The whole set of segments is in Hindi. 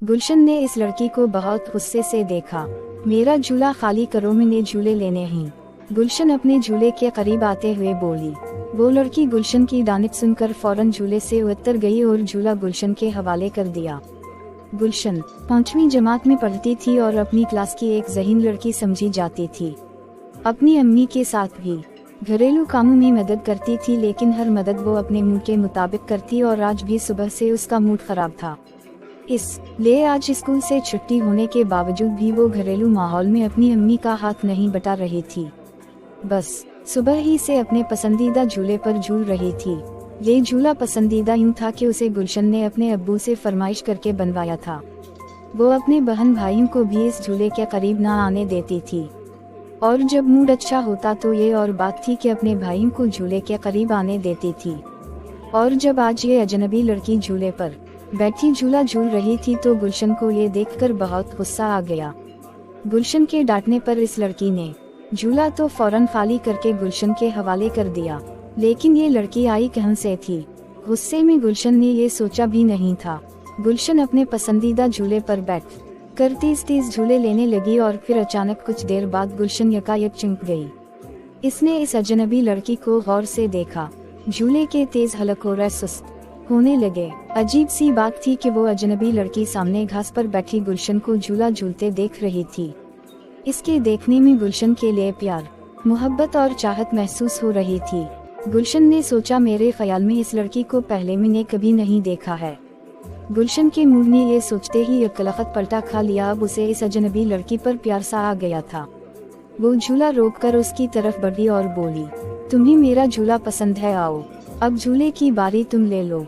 गुलशन ने इस लड़की को बहुत गुस्से से देखा। मेरा झूला खाली करो, मैंने झूले लेने हैं। गुलशन अपने झूले के करीब आते हुए बोली। वो लड़की गुलशन की दानिश सुनकर फौरन झूले से उतर गई और झूला गुलशन के हवाले कर दिया। गुलशन 5वीं जमात में पढ़ती थी और अपनी क्लास की एक ज़हीन लड़की समझी जाती थी। अपनी अम्मी के साथ भी घरेलू कामों में मदद करती थी, लेकिन हर मदद वो अपने मूड के मुताबिक करती और आज भी सुबह से उसका मूड खराब था। इसलिए आज स्कूल से छुट्टी होने के बावजूद भी वो घरेलू माहौल में अपनी अम्मी का हाथ नहीं बटा रही थी। बस सुबह ही से अपने पसंदीदा झूले पर झूल रही थी। ये झूला पसंदीदा यूं था कि उसे गुलशन ने अपने अब्बू से फरमाइश करके बनवाया था। वो अपने बहन भाइयों को भी इस झूले के करीब ना आने देती थी, और जब मूड अच्छा होता तो ये और बात थी कि अपने भाइयों को झूले के करीब आने देती थी। और जब आज ये अजनबी लड़की झूले पर बैठी झूला झूल रही थी तो गुलशन को ये देखकर बहुत गुस्सा आ गया। गुलशन के डांटने पर इस लड़की ने झूला तो फौरन खाली करके गुलशन के हवाले कर दिया, लेकिन ये लड़की आई कहां से थी? गुस्से में गुलशन ने ये सोचा भी नहीं था। गुलशन अपने पसंदीदा झूले पर बैठ कर तेज झूले लेने लगी और फिर अचानक कुछ देर बाद गुलशन यकायक चौंक गई। इसने इस अजनबी लड़की को गौर से देखा। झूले के तेज हलकों सुस्त होने लगे। अजीब सी बात थी कि वो अजनबी लड़की सामने घास पर बैठी गुलशन को झूला झूलते देख रही थी। इसके देखने में गुलशन के लिए प्यार, मोहब्बत और चाहत महसूस हो रही थी। गुलशन ने सोचा, मेरे ख्याल में इस लड़की को पहले मैंने कभी नहीं देखा है। गुलशन के मुंह ने ये सोचते ही एक लखत पलटा खा लिया। अब उसे इस अजनबी लड़की पर प्यार सा आ गया था। वो झूला रोककर उसकी तरफ बढ़ी और बोली, तुम्हें मेरा झूला पसंद है, आओ अब झूले की बारी तुम ले लो।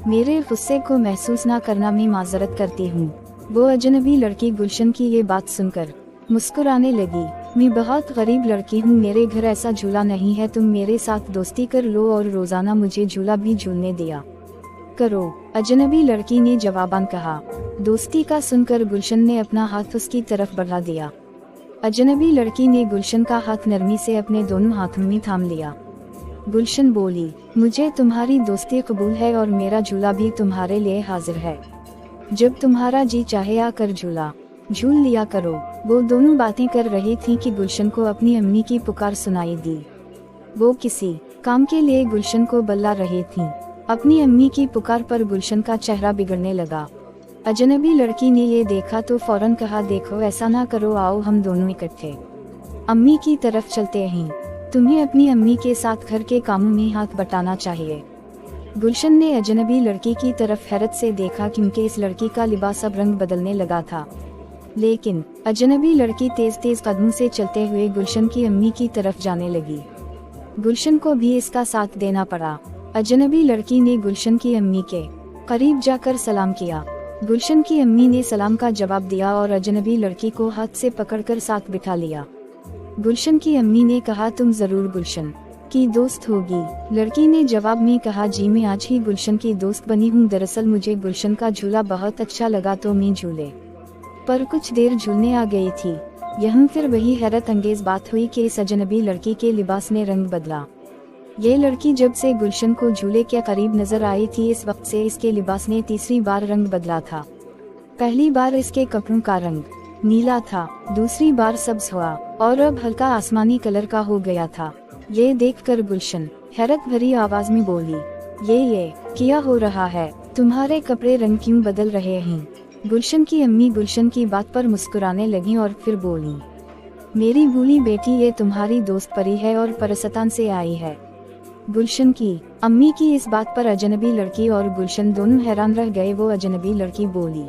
मेरे गुस्से को महसूस ना करना, मैं माजरत करती हूँ। वो अजनबी लड़की गुलशन की ये बात सुनकर मुस्कुराने लगी। मैं बहुत गरीब लड़की हूँ, मेरे घर ऐसा झूला नहीं है, तुम मेरे साथ दोस्ती कर लो और रोजाना मुझे झूला भी झूलने दिया करो। अजनबी लड़की ने जवाबन कहा। दोस्ती का सुनकर गुलशन ने अपना हाथ उसकी तरफ बढ़ा दिया। अजनबी लड़की ने गुलशन का हाथ नरमी से अपने दोनों हाथों में थाम लिया। गुलशन बोली, मुझे तुम्हारी दोस्ती कबूल है और मेरा झूला भी तुम्हारे लिए हाजिर है। जब तुम्हारा जी चाहे आकर झूला झूल लिया करो। वो दोनों बातें कर रही थी कि गुलशन को अपनी अम्मी की पुकार सुनाई दी। वो किसी काम के लिए गुलशन को बुला रही थी। अपनी अम्मी की पुकार पर गुलशन का चेहरा बिगड़ने लगा। अजनबी लड़की ने ये देखा तो फौरन कहा, देखो ऐसा ना करो, आओ हम दोनों इकट्ठे अम्मी की तरफ चलते हैं। तुम्हें अपनी अम्मी के साथ घर के कामों में हाथ बटाना चाहिए। गुलशन ने अजनबी लड़की की तरफ हैरत से देखा, क्योंकि इस लड़की का लिबास अब रंग बदलने लगा था। लेकिन अजनबी लड़की तेज कदमों से चलते हुए गुलशन की अम्मी की तरफ जाने लगी। गुलशन को भी इसका साथ देना पड़ा। अजनबी लड़की ने गुलशन की अम्मी के करीब जाकर सलाम किया। गुलशन की अम्मी ने सलाम का जवाब दिया और अजनबी लड़की को हाथ से पकड़कर साथ बिठा लिया। गुलशन की अम्मी ने कहा, तुम जरूर गुलशन की दोस्त होगी। लड़की ने जवाब में कहा, जी मैं आज ही गुलशन की दोस्त बनी हूँ। दरअसल मुझे गुलशन का झूला बहुत अच्छा लगा तो मैं झूले पर कुछ देर झूलने आ गई थी। यहाँ फिर वही हैरत अंगेज बात हुई कि इस अजनबी लड़की के लिबास ने रंग बदला। ये लड़की जब से गुलशन को झूले के करीब नजर आई थी, इस वक्त से इसके लिबास ने तीसरी बार रंग बदला था। पहली बार इसके कपड़ों का रंग नीला था, दूसरी बार सब्ज हुआ और अब हल्का आसमानी कलर का हो गया था। ये देखकर गुलशन हैरत भरी आवाज में बोली, ये क्या हो रहा है? तुम्हारे कपड़े रंग क्यों बदल रहे हैं? गुलशन की अम्मी गुलशन की बात पर मुस्कुराने लगी और फिर बोली, मेरी भूली बेटी, ये तुम्हारी दोस्त परी है और परसतान से आई है। गुलशन की अम्मी की इस बात पर अजनबी लड़की और गुलशन दोनों हैरान रह गए। वो अजनबी लड़की बोली,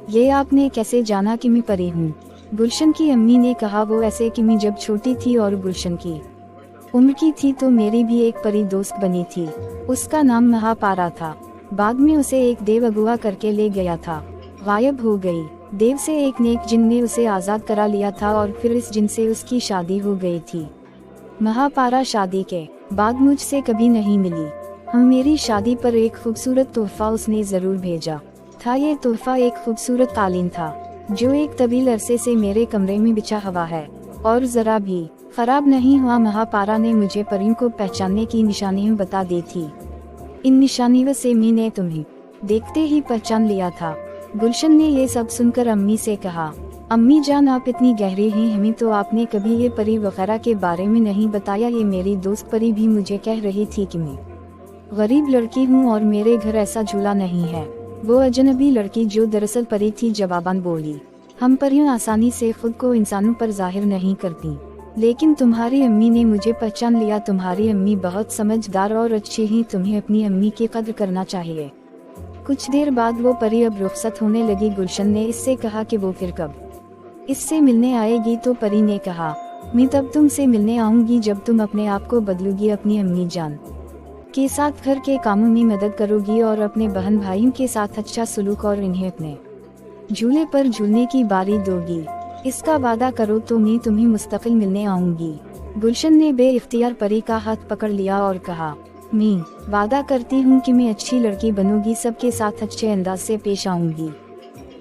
ये आपने कैसे जाना कि मैं परी हूँ? गुलशन की अम्मी ने कहा, वो ऐसे कि मैं जब छोटी थी और गुलशन की उम्र की थी तो मेरी भी एक परी दोस्त बनी थी। उसका नाम महापारा था। बाद में उसे एक देव अगुआ करके ले गया था, गायब हो गई। देव से एक नेक जिन ने उसे आजाद करा लिया था और फिर इस जिन से उसकी शादी हो गई थी। महापारा शादी के बाद मुझसे कभी नहीं मिली। मेरी शादी पर एक खूबसूरत तोहफा उसने जरूर भेजा था। ये तोहफा एक खूबसूरत कालीन था जो एक तवील अरसे से मेरे कमरे में बिछा हुआ है और जरा भी खराब नहीं हुआ। महापारा ने मुझे परियों को पहचानने की निशानियां बता दी थी। इन निशानियों से मैंने तुम्हें देखते ही पहचान लिया था। गुलशन ने ये सब सुनकर अम्मी से कहा, अम्मी जान आप इतनी गहरी हैं, हमें तो आपने कभी ये परी वगैरह के बारे में नहीं बताया। ये मेरी दोस्त परी भी मुझे कह रही थी कि मैं गरीब लड़की हूँ और मेरे घर ऐसा झूला नहीं है। वो अजनबी लड़की जो दरअसल परी थी जवाबन बोली, हम परियां आसानी से खुद को इंसानों पर जाहिर नहीं करती, लेकिन तुम्हारी अम्मी ने मुझे पहचान लिया। तुम्हारी अम्मी बहुत समझदार और अच्छी ही, तुम्हें अपनी अम्मी की कद्र करना चाहिए। कुछ देर बाद वो परी अब रुखसत होने लगी। गुलशन ने इससे कहा कि वो फिर कब इससे मिलने आएगी, तो परी ने कहा, मैं तब तुमसे मिलने आऊंगी जब तुम अपने आप को बदलोगी, अपनी अम्मी जान के साथ घर के कामों में मदद करोगी और अपने बहन भाइयों के साथ अच्छा सलूक और इन्हें अपने झूले पर झूलने की बारी दोगी। इसका वादा करो तो मैं तुम्हें मुस्तकिल मिलने आऊंगी। गुलशन ने बेइख्तियार परी का हाथ पकड़ लिया और कहा, मैं वादा करती हूँ कि मैं अच्छी लड़की बनूंगी, सबके साथ अच्छे अंदाज से पेश आऊंगी।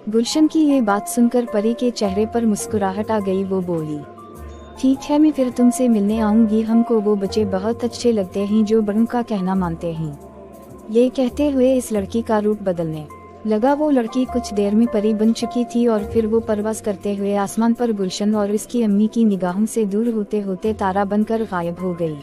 गुलशन की ये बात सुनकर परी के चेहरे पर मुस्कुराहट आ गई। वो बोली, ठीक है, मैं फिर तुमसे मिलने आऊंगी। हमको वो बच्चे बहुत अच्छे लगते हैं जो बड़ों का कहना मानते हैं। ये कहते हुए इस लड़की का रूप बदलने लगा। वो लड़की कुछ देर में परी बन चुकी थी और फिर वो परवास करते हुए आसमान पर गुलशन और इसकी अम्मी की निगाहों से दूर होते होते तारा बनकर गायब हो गई।